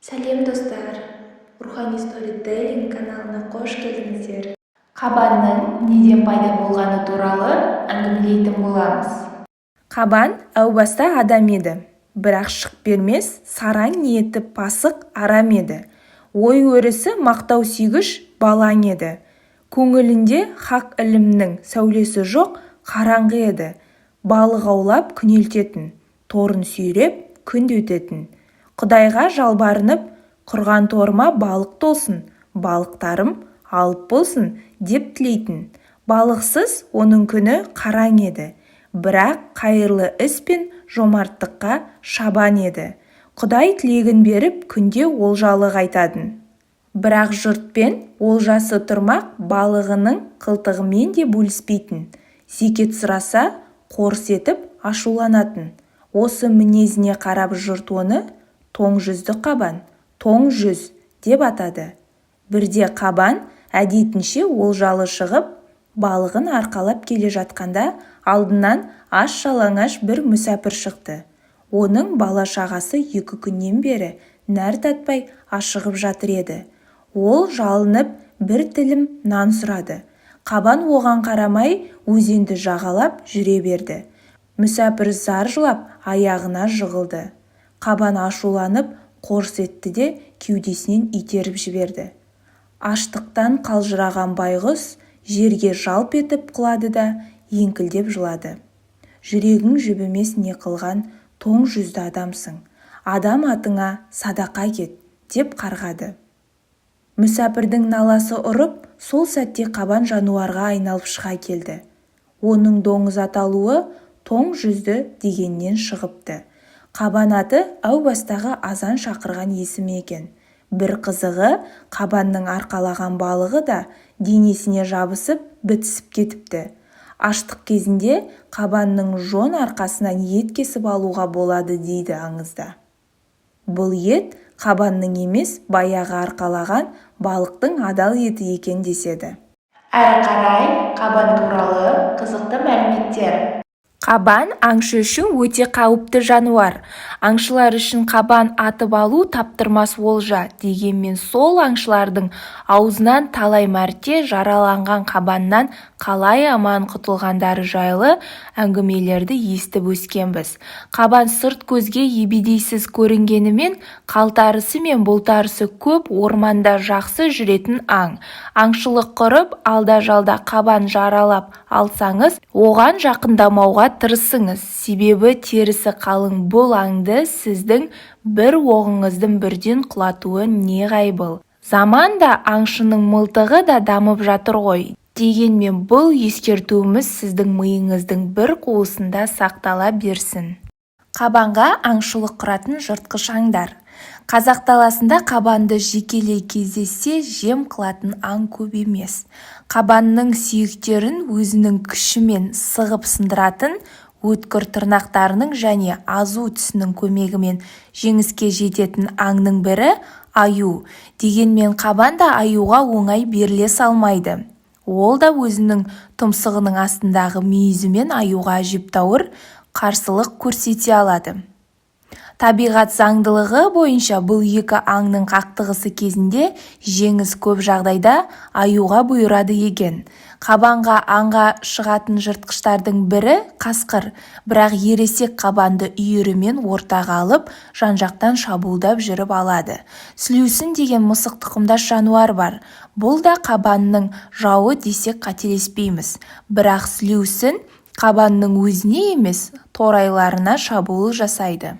Сәлем достар, Рухани Storytelling каналына қош келдіңіздер. Қабанның неден пайда болғаны туралы әңгімелейтін боламыз. Қабан әу баста адам еді, бірақ шық бермес сараң ниеті пасық арам еді. Ой өрісі мақтау сүйгіш балаң еді. Көңілінде хақ ілімнің сәулесі жоқ қараңғы еді. Балық аулап күнелтетін, торын сүйреп күн өтетін. Құдайға жалбарынып, құрған торыма балық толсын, балықтарым алып болсын деп тілейтін. Балықсыз оның күні қараң еді, бірақ қайырлы іс пен жомарттыққа шабан еді. Құдай тілегін беріп күнде олжалық айтадын. Бірақ жұртпен олжасы тұрмақ балығының қылтығымен де бөліспейтін. Зекет сұраса қорс етіп ашуланатын. Осы мінезіне қарап жұрт оны тоң жүзді қабан, тоң жүз деп атады. Бірде қабан әдетінше олжалы шығып, балығын арқалап келе жатқанда алдынан аш-жалаңаш бір мүсәпір шықты. Оның бала-шағасы 2 күннен бері нәр татпай ашығып жатыр еді. Ол жалынып бір тілім нан сұрады. Қабан оған қарамай өзенді жағалап жүре берді. Мүсәпір зар жылап аяғына жығылды. Қабан ашуланып қорс етті де кеудесінен итеріп жіберді. Аштықтан қалжыраған байғұс жерге жалп етіп құлады да еңкілдеп жылады. Жүрегің жібімес не қылған тоң жүзді адамсың. Адам атыңа садақа кет деп қарғады. Мүсәпірдің наласы ұрып, сол сәтте қабан жануарға айналып шыға келді. Оның доңыз аталуы тоң жүзді дегеннен шығыпты. Қабан аты әу бастағы азан шақырған есімі екен. Бір қызығы, қабанның арқалаған балығы да денесіне жабысып бітісіп кетіпті. Аштық кезінде қабанның жон арқасынан ет кесіп алуға болады дейді аңызда. Бұл ет қабанның емес, баяғы арқалаған балықтың адал еті екен деседі. Әрі қарай қабан туралы қызықты мәліметтер. Қабан аңшы үшін өте қауіпті жануар. Аңшылар үшін қабан атып алу таптырмас олжа. Дегенмен сол аңшылардың аузынан талай мәрте жараланған қабаннан қалай аман құтылғандары жайлы әңгімелерді естіп өскенбіз. Қабан сырт көзге ебедейсіз көрінгенімен, қалтарысы мен бұлтарысы көп, орманда жақсы жүретін аң. Аңшылық құрып, алда-жалда қабан жаралап алсаңыз, оған жақындамауға тырысыңыз. Себебі терісі қалың бұл аңды сіздің бір оғыңыздың бірден құлатуы неғайбыл. Заманда аңшының мылтығы да дамып жатыр ғой. Дегенмен бұл ескертуіміз сіздің миыңыздың бір қуысында сақтала берсін. Қабанға аңшылық құратын жыртқыш аңдар. Қазақ даласында қабанды жекелей кездессе жем қылатын аң көп емес. Қабанның сүйектерін өзінің күшімен сығып сындыратын, өткір тырнақтарының және азу тісінің көмегімен жеңіске жететін аңның бірі аю. Дегенмен қабан да аюға оңай беріле салмайды. Ол да өзінің тұмсығының астындағы мүйізімен аюға әжептәуір қарсылық көрсете алады. Табиғат заңдылығы бойынша бұл екі аңның қақтығысы кезінде жеңіс көп жағдайда аюға бұйырады екен. Қабанға аңға шығатын жыртқыштардың бірі қасқыр, бірақ ересек қабанды үйірімен ортаға алып, жан-жақтан шабуылдап жүріп алады. Слюсін деген мысық тұқымдас жануар бар. Бұл да қабанның жауы десек қателеспейміз. Бірақ слюсін қабанның өзіне емес, торайларына шабуыл жасайды.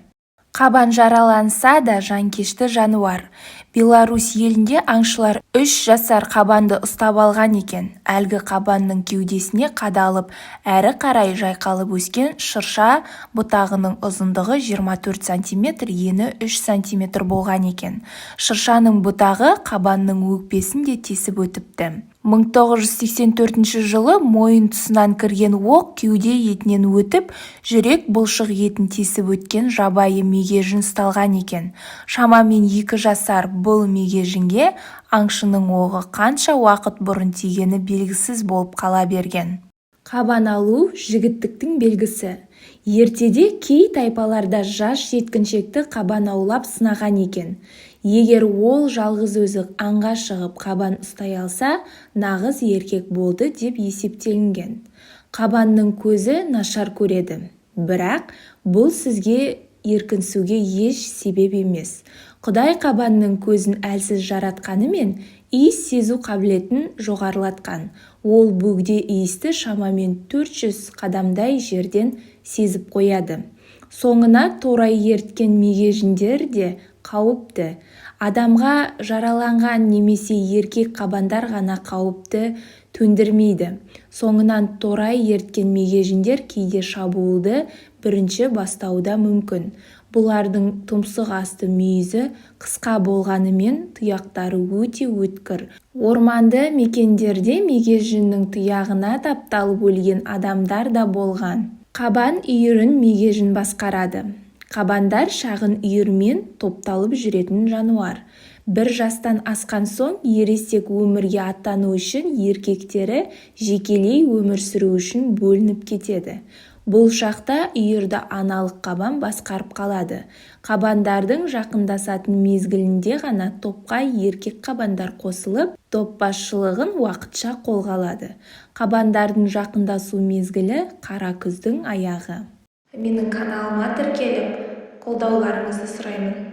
Қабан жараланса да жанкешті жануар. Беларусь елінде аңшылар 3 жасар қабанды ұстап алған екен. Әлгі қабанның кеудесіне қадалып, әрі қарай жайқалып өскен шырша бұтағының ұзындығы 24 см, ені 3 см болған екен. Шыршаның бұтағы қабанның өкпесін де тесіп өтіпті. 1984 жылы мойын тұсынан кірген оқ кеуде етінен өтіп, жүрек бұлшық етін тесіп өткен жабайы мегежін ұсталған екен. Шамамен 2 жасар бұл мегежінге аңшының оғы қанша уақыт бұрын тигені белгісіз болып қала берген. Қабан алу жігіттіктің белгісі. Ертеде кей тайпаларда жас жеткіншекті қабан аулап сынаған екен. Егер ол жалғыз өзі аңға шығып қабан ұстай алса, нағыз еркек болды деп есептелінген. Қабанның көзі нашар көреді, бірақ бұл сізге еркінсуге еш себеп емес. Құдай қабанның көзін әлсіз жаратқанымен иіс сезу қабілетін жоғарылатқан. Ол бөгде иісті шамамен 400 қадамдай жерден сезіп қояды. Соңына торай ерткен мегежіндер де қауіпті. Адамға жараланған немесе еркек қабандар ғана қауіпті төндірмейді. Соңынан торай ерткен мегежіндер кейде шабуылды бірінші бастауы мүмкін. Бұлардың тұмсық асты мүйізі қысқа болғанымен тұяқтары өте өткір. Орманды мекендерде мегежіннің тұяғына тапталып өлген адамдар да болған. Қабан үйірін мегежін басқарады. Қабандар шағын үйірмен топталып жүретін жануар. Бір жастан асқан соң ересек өмірге аттану үшін еркектері жекелей өмір сүру үшін бөлініп кетеді. Бұл шақта үйірді аналық қабан басқарып қалады. Қабандардың жақындасатын мезгілінде ғана топқа еркек қабандар қосылып, топ басшылығын уақытша қолға алады. Қабандардың жақындасу мезгілі қара күздің аяғы. Менің каналыма тіркеліп, қолдауларыңызды сұраймын.